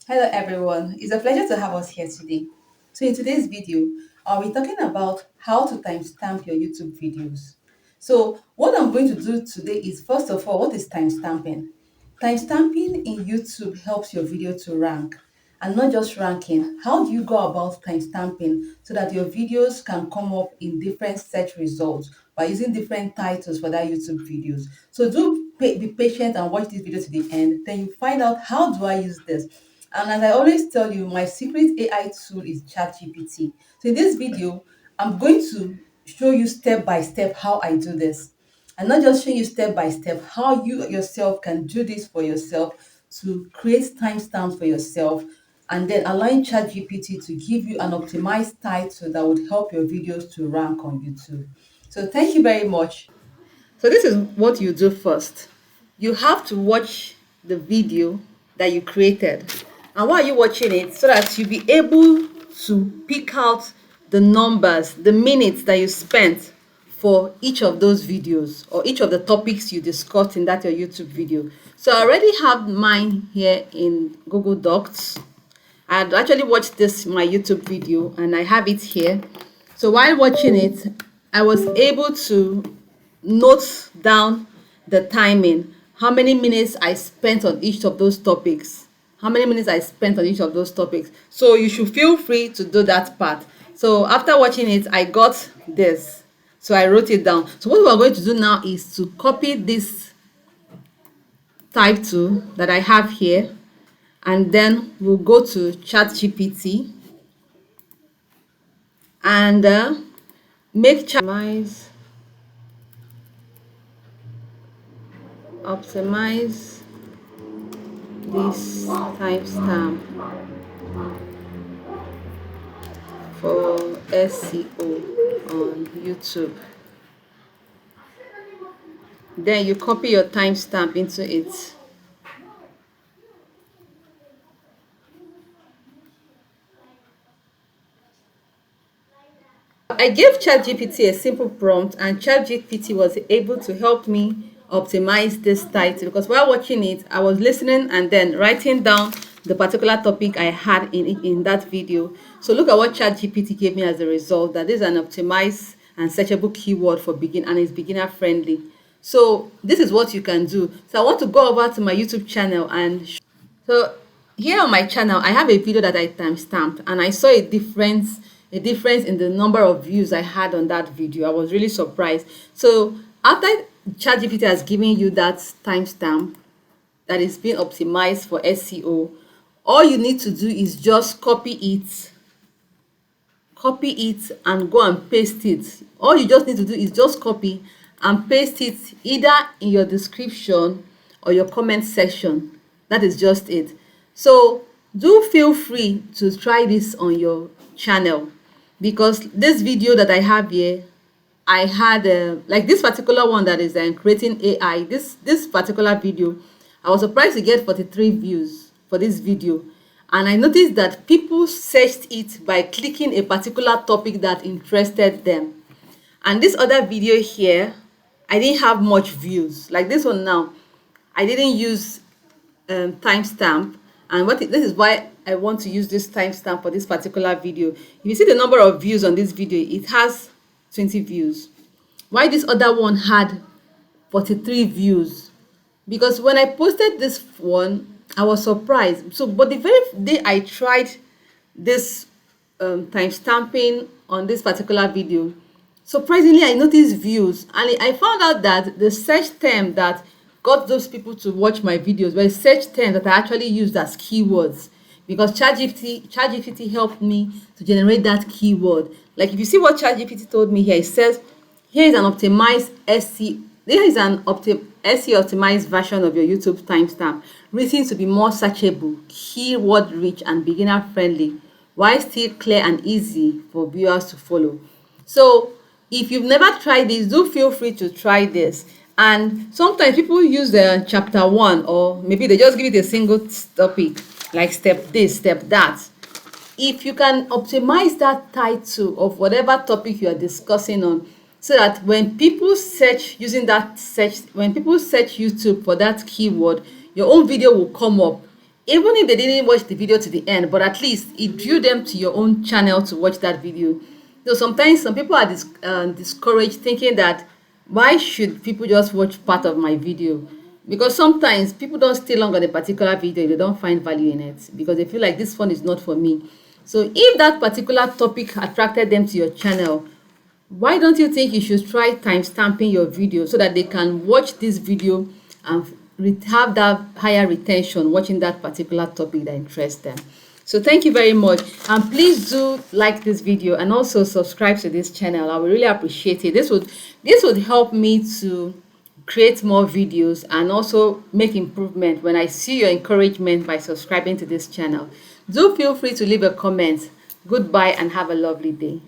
Hello everyone, it's a pleasure to have us here today. So in today's video, I'll be talking about how to timestamp your YouTube videos. So what I'm going to do today is first of all, what is timestamping? Timestamping in YouTube helps your video to rank, and not just ranking. How do you go about timestamping so that your videos can come up in different search results by using different titles for that YouTube videos? So be patient and watch this video to the end. Then you find out how do I use this. And as I always tell you, my secret AI tool is ChatGPT. So in this video, I'm going to show you step by step how I do this. And not just showing you step by step how you yourself can do this for yourself to create timestamps for yourself and then allowing ChatGPT to give you an optimized title that would help your videos to rank on YouTube. So thank you very much. So this is what you do first. You have to watch the video that you created. And why are you watching it? So that you'll be able to pick out the numbers, the minutes that you spent for each of those videos or each of the topics you discussed in that your YouTube video. So I already have mine here in Google Docs. I had actually watched this my YouTube video and I have it here. So while watching it, I was able to note down the timing, how many minutes I spent on each of those topics, how many minutes I spent on each of those topics. So you should feel free to do that part. So after watching it, I got this. So I wrote it down. So what we're going to do now is to copy this title that I have here, and then we'll go to ChatGPT and make optimize this timestamp for SEO on YouTube. Then you copy your timestamp into it. I gave ChatGPT a simple prompt and ChatGPT was able to help me optimize this title because while watching it, I was listening and then writing down the particular topic I had in that video. So look at what ChatGPT gave me as a result, that is an optimized and searchable keyword for begin and is beginner friendly. So this is what you can do. So I want to go over to my YouTube channel and so here on my channel, I have a video that I timestamped and I saw a difference in the number of views I had on that video. I was really surprised. So after ChatGPT has given you that timestamp that is being optimized for SEO, all you need to do is just copy it and go and paste it. All you just need to do is just copy and paste it either in your description or your comment section. That is just it. So do feel free to try this on your channel because this video that I have here, I had like this particular one that is creating AI. This particular video, I was surprised to get 43 views for this video, and I noticed that people searched it by clicking a particular topic that interested them. And this other video here, I didn't have much views. Like this one now, I didn't use timestamp, and this is why I want to use this timestamp for this particular video. If you see the number of views on this video, it has 20 views. Why this other one had 43 views? Because when I posted this one, I was surprised. So, but the very day I tried this timestamping on this particular video, surprisingly, I noticed views, and I found out that the search term that got those people to watch my videos were search terms that I actually used as keywords because ChatGPT helped me to generate that keyword. Like if you see what ChatGPT told me here, it says here is an optimized SEO. There is an SEO optimized version of your YouTube timestamp, written to be more searchable, keyword rich, and beginner friendly, while still clear and easy for viewers to follow. So if you've never tried this, do feel free to try this. And sometimes people use the chapter 1, or maybe they just give it a single topic like step this, step that. If you can optimize that title of whatever topic you are discussing on, so that when people search when people search YouTube for that keyword, your own video will come up even if they didn't watch the video to the end, but at least it drew them to your own channel to watch that video. So sometimes some people are discouraged, thinking that why should people just watch part of my video? Because sometimes people don't stay long on a particular video if they don't find value in it, because they feel like this one is not for me. So if that particular topic attracted them to your channel, why don't you think you should try time stamping your video so that they can watch this video and have that higher retention watching that particular topic that interests them? So thank you very much, and please do like this video and also subscribe to this channel. I would really appreciate it. This would help me to create more videos and also make improvement when I see your encouragement by subscribing to this channel. Do feel free to leave a comment. Goodbye and have a lovely day.